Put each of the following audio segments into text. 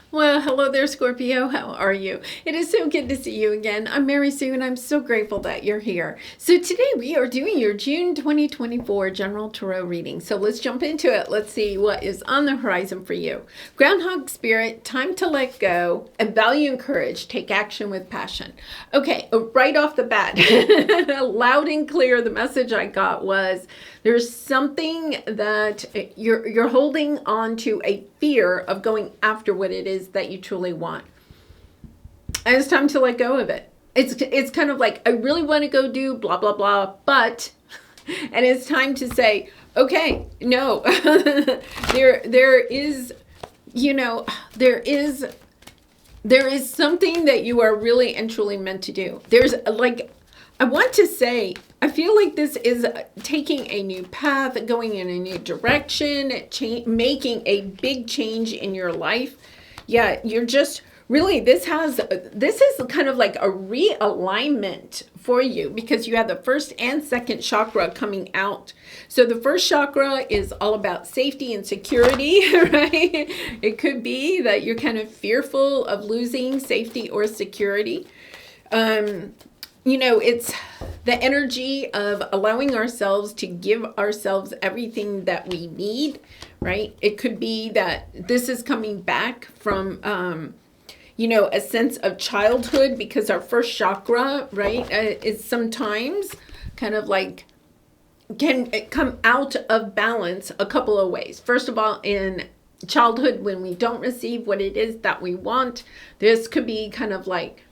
Well, hello there, Scorpio. How are you? It is so good to see you again. I'm Mary Sue, and I'm so grateful that you're here. So today we are doing your June 2024 General Tarot reading. So let's jump into it. Let's see what is on the horizon for you. Groundhog Spirit, time to let go, and value and courage. Take action with passion. Okay, right off the bat, loud and clear, the message I got was there's something that you're holding on to, a fear of going after what it is that you truly want. And it's time to let go of it. It's kind of like, I really want to go do blah, blah, blah, but, and it's time to say, okay, no, there is, there is something that you are really and truly meant to do. There's like, I want to say, I feel like this is taking a new path, going in a new direction, making a big change in your life. Yeah, you're just really, this is kind of like a realignment for you because you have the first and second chakra coming out. So the first chakra is all about safety and security, right? It could be that you're kind of fearful of losing safety or security. It's the energy of allowing ourselves to give ourselves everything that we need, right? It could be that this is coming back from, a sense of childhood because our first chakra, right, is sometimes kind of like can come out of balance a couple of ways. First of all, in childhood, when we don't receive what it is that we want, this could be kind of like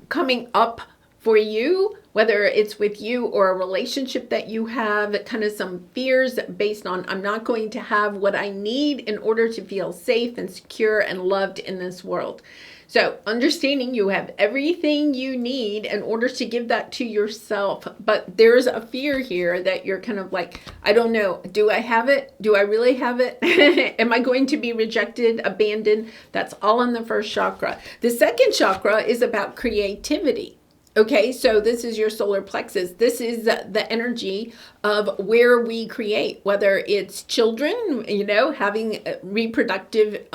coming up for you, whether it's with you or a relationship that you have, kind of some fears based on, I'm not going to have what I need in order to feel safe and secure and loved in this world. So understanding you have everything you need in order to give that to yourself. But there's a fear here that you're kind of like, I don't know, do I have it? Do I really have it? Am I going to be rejected, abandoned? That's all in the first chakra. The second chakra is about creativity. Okay, so this is your solar plexus. This is the energy of where we create, whether it's children, having reproductive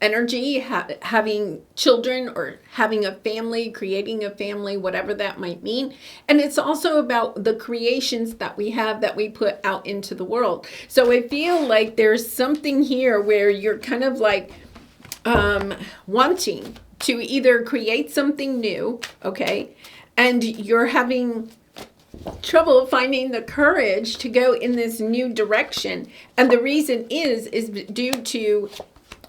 energy, having children or having a family, creating a family, whatever that might mean. And it's also about the creations that we have that we put out into the world. So I feel like there's something here where you're kind of like wanting to either create something new, okay, and you're having trouble finding the courage to go in this new direction. And the reason is due to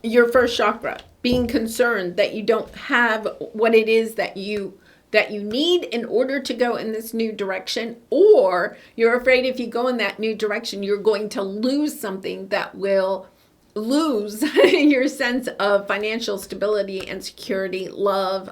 your first chakra being concerned that you don't have what it is that you need in order to go in this new direction, or you're afraid if you go in that new direction, you're going to lose something that will lose your sense of financial stability and security, love,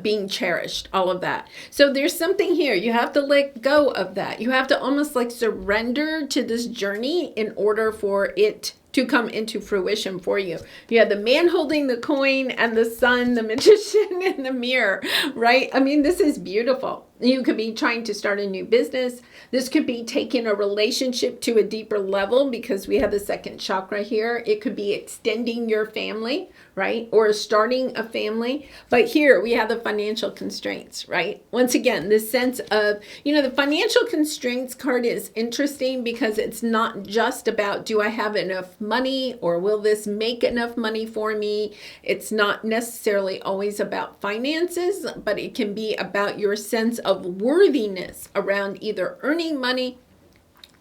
being cherished, all of that. So there's something here. You have to let go of that. You have to almost like surrender to this journey in order for it to come into fruition for you. You have the man holding the coin and the sun, the magician in the mirror, right? I mean, this is beautiful. You could be trying to start a new business. This could be taking a relationship to a deeper level because we have the second chakra here. It could be extending your family, right? Or starting a family. But here we have the financial constraints, right? Once again, this sense of, the financial constraints card is interesting because it's not just about, do I have enough money or will this make enough money for me? It's not necessarily always about finances, but it can be about your sense of worthiness around either earning money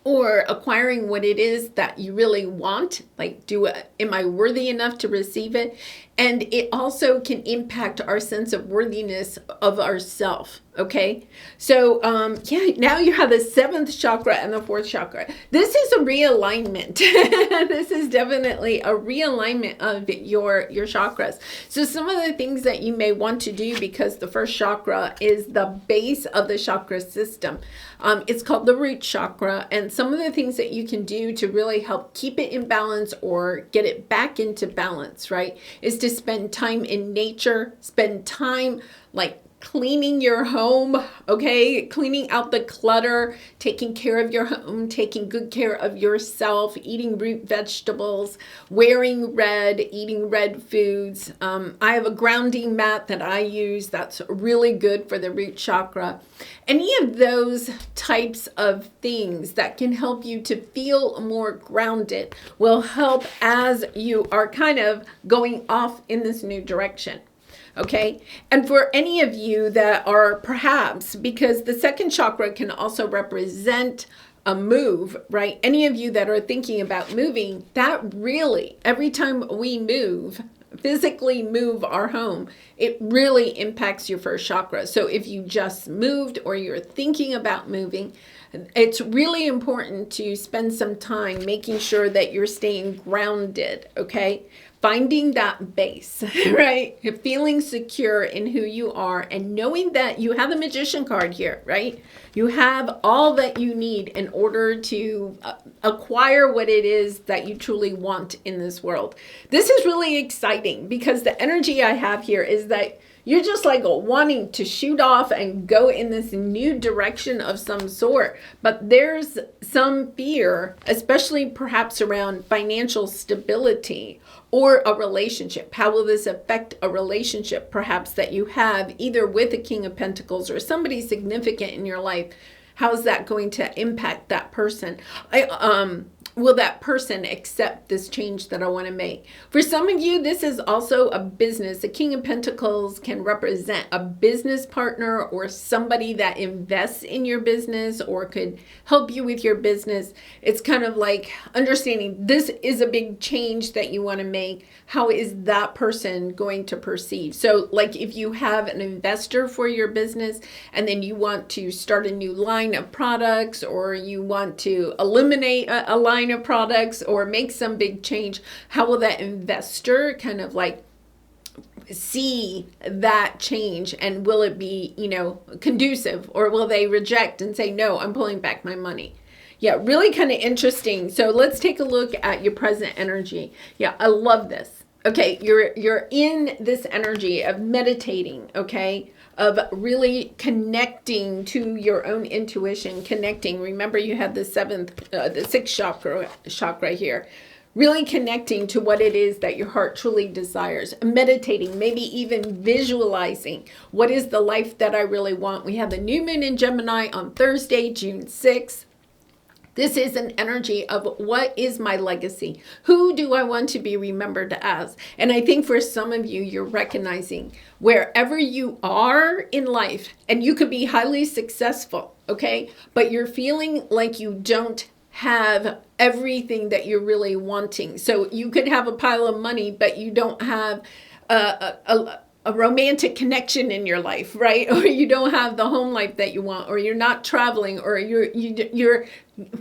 or acquiring what it is that you really want. Like, am I worthy enough to receive it? And it also can impact our sense of worthiness of ourself. Okay. So, now you have the seventh chakra and the fourth chakra. This is a realignment. This is definitely a realignment of your chakras. So some of the things that you may want to do, because the first chakra is the base of the chakra system. It's called the root chakra. And some of the things that you can do to really help keep it in balance or get it back into balance, right, is to spend time in nature, spend time like cleaning your home, okay? Cleaning out the clutter, taking care of your home, taking good care of yourself, eating root vegetables, wearing red, eating red foods. I have a grounding mat that I use that's really good for the root chakra. Any of those types of things that can help you to feel more grounded will help as you are kind of going off in this new direction. Okay. And for any of you that are perhaps, because the second chakra can also represent a move, right? Any of you that are thinking about moving, that really, every time we move, physically move our home, it really impacts your first chakra. So if you just moved or you're thinking about moving, it's really important to spend some time making sure that you're staying grounded, okay? Finding that base, right? Feeling secure in who you are and knowing that you have the Magician card here, right? You have all that you need in order to acquire what it is that you truly want in this world. This is really exciting because the energy I have here is that you're just like wanting to shoot off and go in this new direction of some sort. But there's some fear, especially perhaps around financial stability or a relationship. How will this affect a relationship perhaps that you have either with a King of Pentacles or somebody significant in your life? How's that going to impact that person? Will that person accept this change that I want to make? For some of you, this is also a business. The King of Pentacles can represent a business partner or somebody that invests in your business or could help you with your business. It's kind of like understanding this is a big change that you want to make. How is that person going to perceive? So like if you have an investor for your business and then you want to start a new line of products or you want to eliminate a line of products or make some big change, how will that investor kind of like see that change, and will it be, conducive, or will they reject and say, no, I'm pulling back my money? Yeah, really kind of interesting. So let's take a look at your present energy. Yeah, I love this. Okay, you're in this energy of meditating, okay? Of really connecting to your own intuition, connecting. Remember, you have the sixth chakra here. Really connecting to what it is that your heart truly desires. Meditating, maybe even visualizing. What is the life that I really want? We have the new moon in Gemini on Thursday, June 6th. This is an energy of what is my legacy? Who do I want to be remembered as? And I think for some of you, you're recognizing wherever you are in life, and you could be highly successful, okay? But you're feeling like you don't have everything that you're really wanting. So you could have a pile of money, but you don't have a romantic connection in your life, right? Or you don't have the home life that you want, or you're not traveling, or you're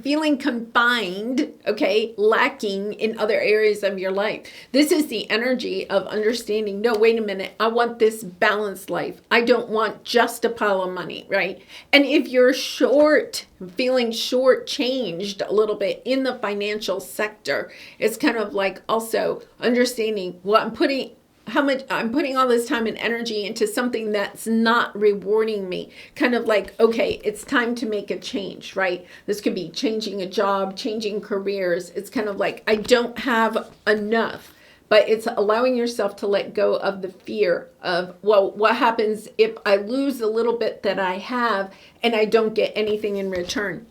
feeling confined, okay, lacking in other areas of your life. This is the energy of understanding, no, wait a minute, I want this balanced life. I don't want just a pile of money, right? And if you're feeling shortchanged a little bit in the financial sector, it's kind of like also understanding how much I'm putting all this time and energy into something that's not rewarding me. Kind of like, okay, it's time to make a change, right? This could be changing a job, changing careers. It's kind of like, I don't have enough. But it's allowing yourself to let go of the fear of, well, what happens if I lose a little bit that I have and I don't get anything in return?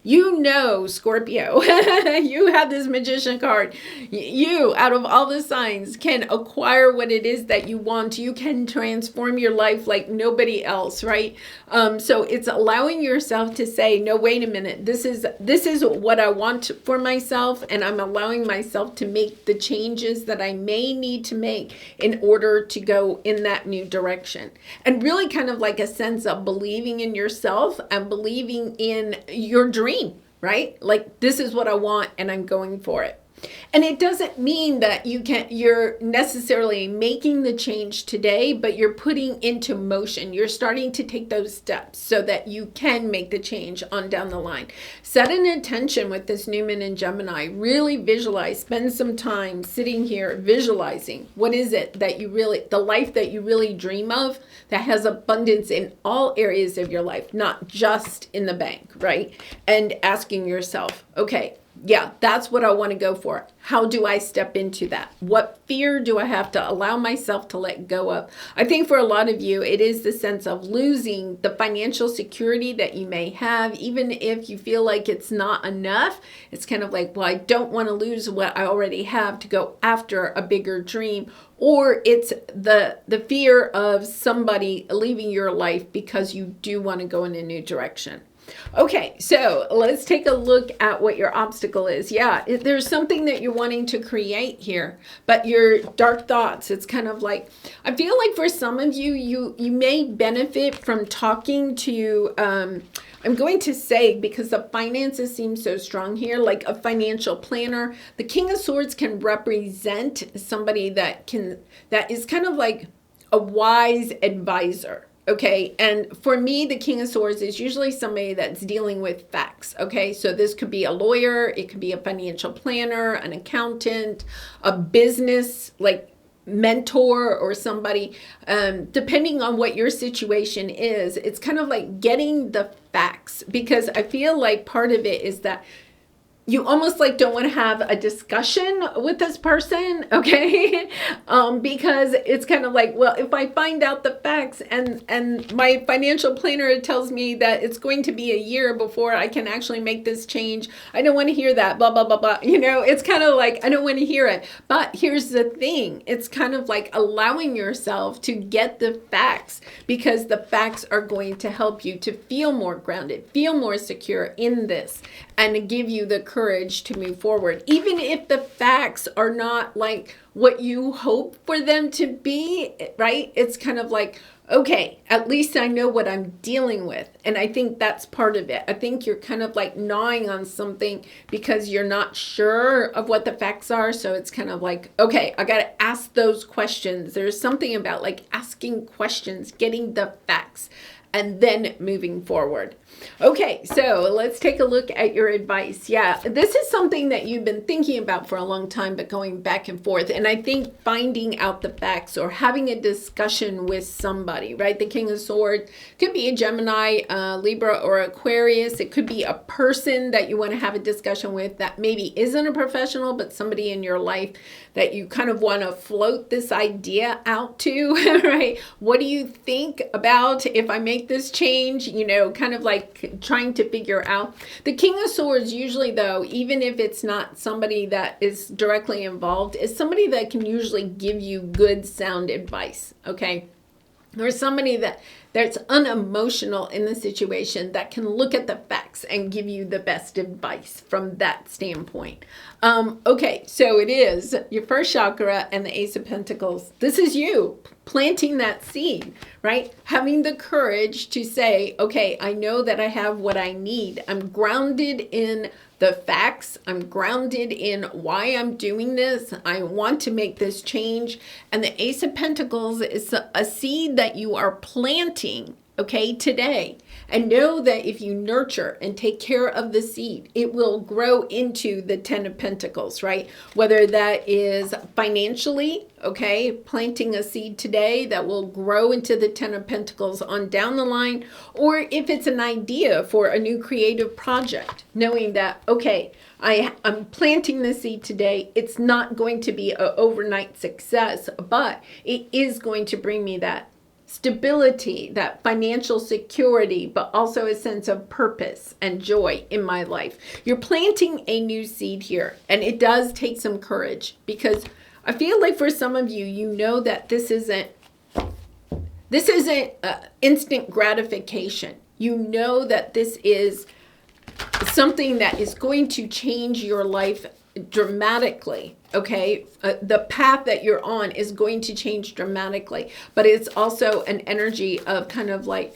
Scorpio, you have this Magician card. You, out of all the signs, can acquire what it is that you want. You can transform your life like nobody else, right? So it's allowing yourself to say, no, wait a minute. This is what I want for myself, and I'm allowing myself to make the changes that I may need to make in order to go in that new direction. And really kind of like a sense of believing in yourself and believing in your dream, right? Like, this is what I want and I'm going for it. And it doesn't mean that you're necessarily making the change today, but you're putting into motion. You're starting to take those steps so that you can make the change on down the line. Set an intention with this new moon in Gemini. Really visualize, spend some time sitting here visualizing. What is it that the life that you really dream of, that has abundance in all areas of your life, not just in the bank, right? And asking yourself, okay, yeah, that's what I want to go for. How do I step into that? What fear do I have to allow myself to let go of? I think for a lot of you, it is the sense of losing the financial security that you may have, even if you feel like it's not enough. It's kind of like, well, I don't want to lose what I already have to go after a bigger dream. Or it's the fear of somebody leaving your life because you do want to go in a new direction. Okay, so let's take a look at what your obstacle is. Yeah, there's something that you're wanting to create here, but your dark thoughts, it's kind of like, I feel like for some of you, you may benefit from talking to, I'm going to say, because the finances seem so strong here, like a financial planner. The King of Swords can represent somebody that is kind of like a wise advisor. Okay, and for me, the King of Swords is usually somebody that's dealing with facts. Okay, so this could be a lawyer, it could be a financial planner, an accountant, a business like mentor, or somebody, depending on what your situation is. It's kind of like getting the facts, because I feel like part of it is that you almost like don't want to have a discussion with this person, okay? Because it's kind of like, well, if I find out the facts and my financial planner tells me that it's going to be a year before I can actually make this change, I don't want to hear that, blah, blah, blah, blah. You know, it's kind of like, I don't want to hear it. But here's the thing. It's kind of like allowing yourself to get the facts, because the facts are going to help you to feel more grounded, feel more secure in this, and give you the courage to move forward. Even if the facts are not like what you hope for them to be, right? It's kind of like, okay, at least I know what I'm dealing with. And I think that's part of it. I think you're kind of like gnawing on something because you're not sure of what the facts are. So it's kind of like, okay, I got to ask those questions. There's something about like asking questions, getting the facts, and then moving forward. Okay, so let's take a look at your advice. Yeah, this is something that you've been thinking about for a long time, but going back and forth. And I think finding out the facts or having a discussion with somebody, right? The King of Swords could be a Gemini, Libra, or Aquarius. It could be a person that you want to have a discussion with that maybe isn't a professional, but somebody in your life that you kind of want to float this idea out to, right? What do you think about if I make this change? You know, kind of like trying to figure out. The King of Swords usually, though, even if it's not somebody that is directly involved, is somebody that can usually give you good sound advice, okay? Or somebody that's unemotional in the situation that can look at the facts and give you the best advice from that standpoint. Okay, so it is your first chakra and the Ace of Pentacles. This is you planting that seed, right? Having the courage to say, okay, I know that I have what I need. I'm grounded in the facts. I'm grounded in why I'm doing this. I want to make this change. And the Ace of Pentacles is a seed that you are planting, okay, today. And know that if you nurture and take care of the seed, it will grow into the Ten of Pentacles, right? Whether that is financially, okay, planting a seed today that will grow into the Ten of Pentacles on down the line, or if it's an idea for a new creative project, knowing that, okay, I'm planting the seed today. It's not going to be an overnight success, but it is going to bring me that stability, that financial security, but also a sense of purpose and joy in my life. You're planting a new seed here, and it does take some courage, because I feel like for some of you, you know that this isn't instant gratification. You know that this is something that is going to change your life dramatically, okay? The path that you're on is going to change dramatically, but it's also an energy of kind of like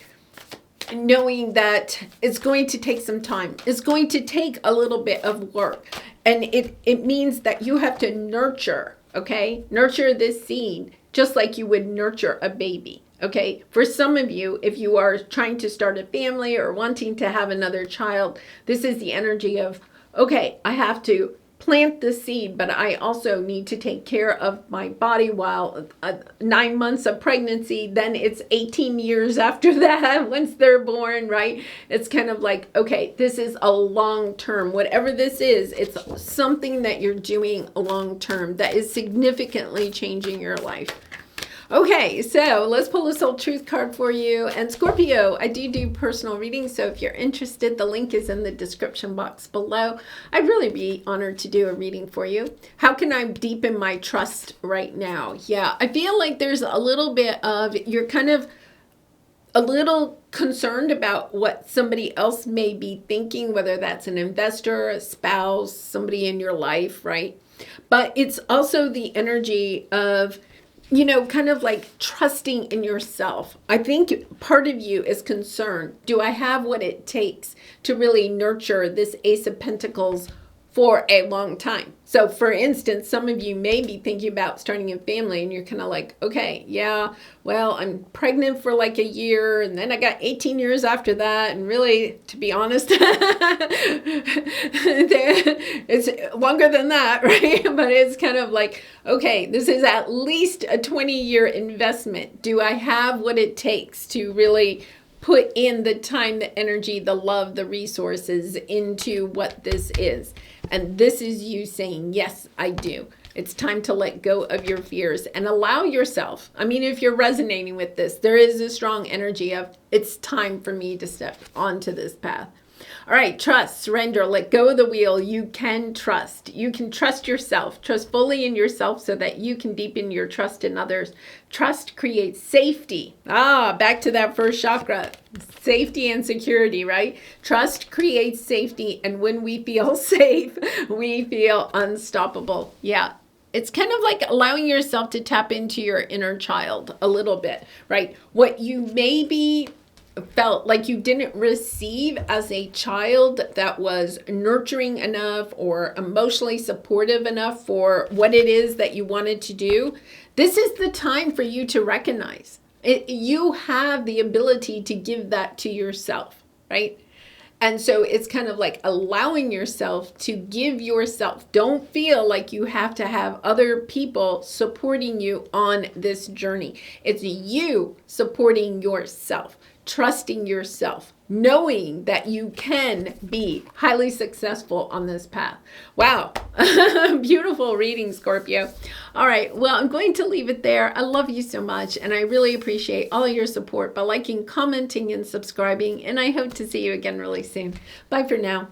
knowing that it's going to take some time. It's going to take a little bit of work. And it means that you have to nurture, okay? Nurture this seed just like you would nurture a baby, okay? For some of you, if you are trying to start a family or wanting to have another child, this is the energy of, okay, I have to plant the seed, but I also need to take care of my body while 9 months of pregnancy. Then it's 18 years after that once they're born, right? It's kind of like, okay, this is a long term. Whatever this is, it's something that you're doing long term that is significantly changing your life. Okay, so let's pull a soul truth card for you. And Scorpio, I do personal readings, so if you're interested, the link is in the description box below. I'd really be honored to do a reading for you. How can I deepen my trust right now? Yeah, I feel like there's a little bit of, you're kind of a little concerned about what somebody else may be thinking, whether that's an investor, a spouse, somebody in your life, right? But it's also the energy of, you know, kind of like trusting in yourself. I think part of you is concerned. Do I have what it takes to really nurture this Ace of Pentacles for a long time? So for instance, some of you may be thinking about starting a family and you're kind of like, okay, yeah, well, I'm pregnant for like a year and then I got 18 years after that. And really, to be honest, it's longer than that, right? But it's kind of like, okay, this is at least a 20-year investment. Do I have what it takes to really put in the time, the energy, the love, the resources into what this is? And this is you saying, yes, I do. It's time to let go of your fears and allow yourself. I mean, if you're resonating with this, there is a strong energy of, it's time for me to step onto this path. All right, trust, surrender, let go of the wheel. You can trust. You can trust yourself. Trust fully in yourself so that you can deepen your trust in others. Trust creates safety. Back to that first chakra. Safety and security, right? Trust creates safety. And when we feel safe, we feel unstoppable. Yeah. It's kind of like allowing yourself to tap into your inner child a little bit, right? What you maybe felt like you didn't receive as a child that was nurturing enough or emotionally supportive enough for what it is that you wanted to do. This is the time for you to recognize it. You have the ability to give that to yourself, right? And so it's kind of like allowing yourself to give yourself. Don't feel like you have to have other people supporting you on this journey. It's you supporting yourself. Trusting yourself, knowing that you can be highly successful on this path. Wow. Beautiful reading, Scorpio. All right. Well, I'm going to leave it there. I love you so much, and I really appreciate all your support by liking, commenting, and subscribing, and I hope to see you again really soon. Bye for now.